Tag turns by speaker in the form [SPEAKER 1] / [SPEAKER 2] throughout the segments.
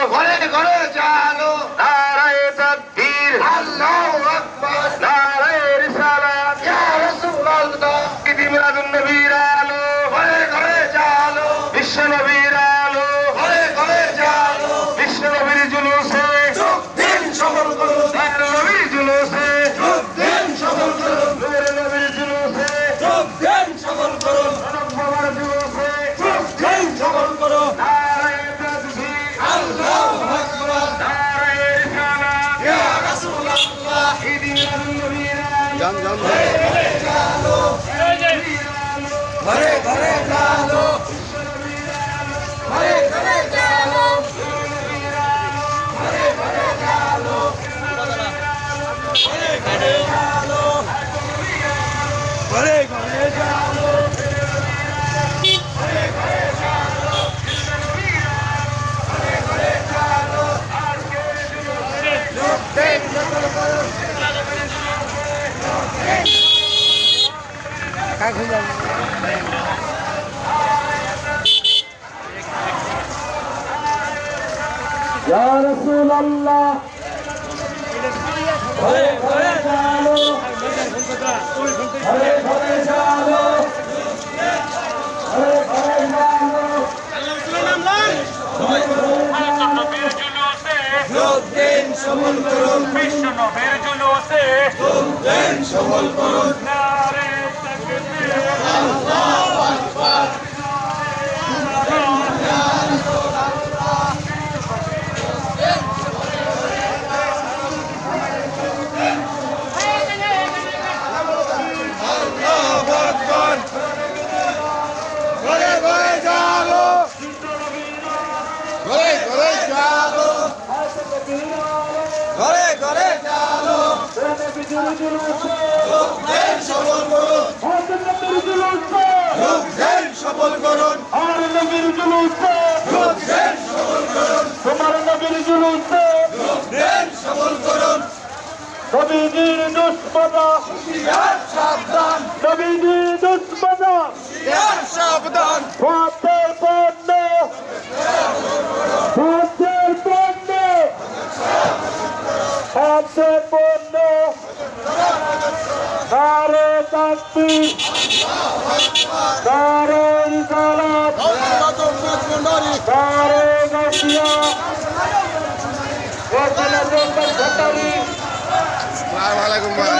[SPEAKER 1] ঘরে ঘরে চালো নারায়ে তাকবীর আল্লাহু আকবার নারায়ে রিসালাত ইয়া রাসূলুল্লাহ ঈদ মিলাদুন নবীর আলো ঘরে ঘরে চালো বিশ্ব নবীর আলো ঘরে ঘরে চালো বিশ্ব নবীর জুলুসে যোগ দিন সফল করুন নবীর জুলুসে যোগ দিন সফল করুন নবীর জুলুসে যোগ দিন সফল করুন বাবার জুলুসে যোগ দিন সফল করুন নারায়ে তাকবীর আল্লাহু আকবার নারায়ে রিসালাত ইয়া রাসূলুল্লাহ ঈদ মিলাদুন নবীর জান জান ঘরে চালো ঘরে ঘরে চালো ঘরে ঘরে চালো ঘরে ঘরে চালো ঘরে ঘরে চালো ঘরে ঘরে চালো ঘরে ঘরে চালো ঘরে ঘরে চালো লোক দেখ সকল করো কাক হয়ে যাবে ইয়া রাসূলুল্লাহ ঘরে ঘরে চালো ঘরে ঘরে চালো ঘরে ঘরে চালো যোগ দিন সফল করুন বিশ্ব নবীর জুলুসে যোগ দিন সফল করুন নারায়ে তাকবীর আল্লাহু আকবার ঘরে ঘরে চালো ঘরে ঘরে চালো ঘরে ঘরে চালো যোগ দিন সফল করুন যোগ দিন সফল করুন আমার নবীর জুলুসে যোগ দিন সফল করুন তোমার নবীর জুলুসে যোগ দিন সফল করুন নবীর দুশমনা হুঁশিয়ার সাবধান নবীর দুশমনা হুঁশিয়ার সাবধান ফাতের পণ্য ফাতের পণ্য ফাতের পণ্য নারে তাকবীর নারে রিসালাত নারে গাছিয়া ওখানে জঙ্গল ঘটারি আসসালামু আলাইকুম ভাই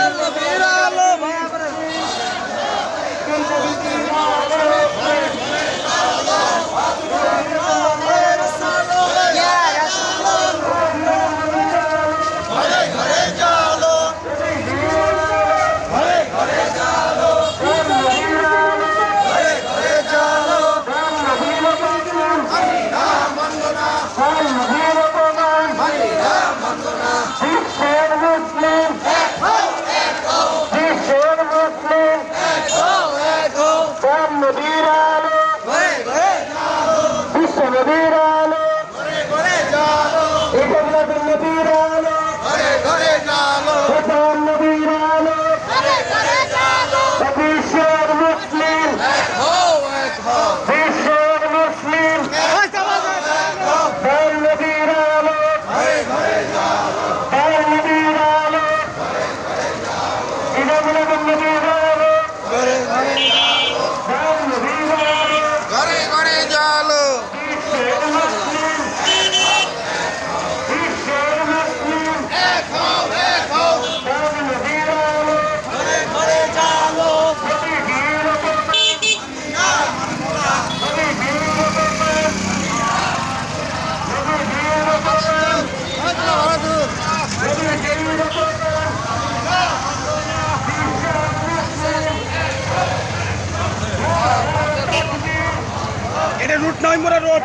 [SPEAKER 1] এটা রুট নয় মোড়া রোড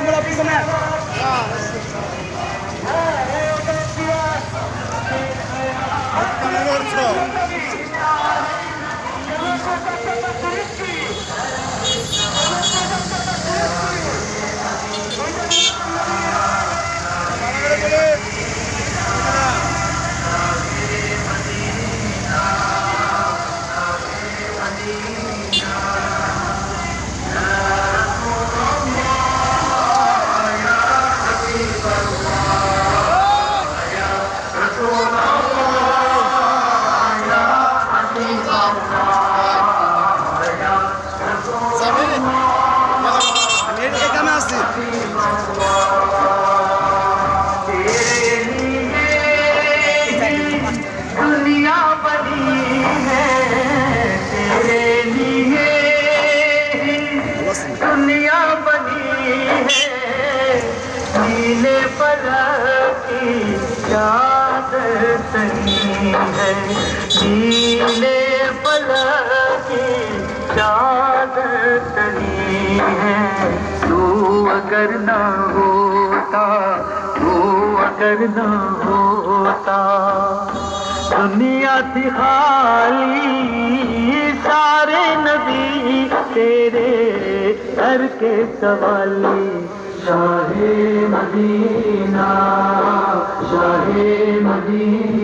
[SPEAKER 1] মোড়া পিছনে
[SPEAKER 2] नीले फलक की चादर तनी है, नीले फलक की चादर तनी है। तू अगर न होता, तू अगर न होता, दुनिया थी खाली, सारे नबी तेरे घर के सवाली। Shah Medina, Shah Medina.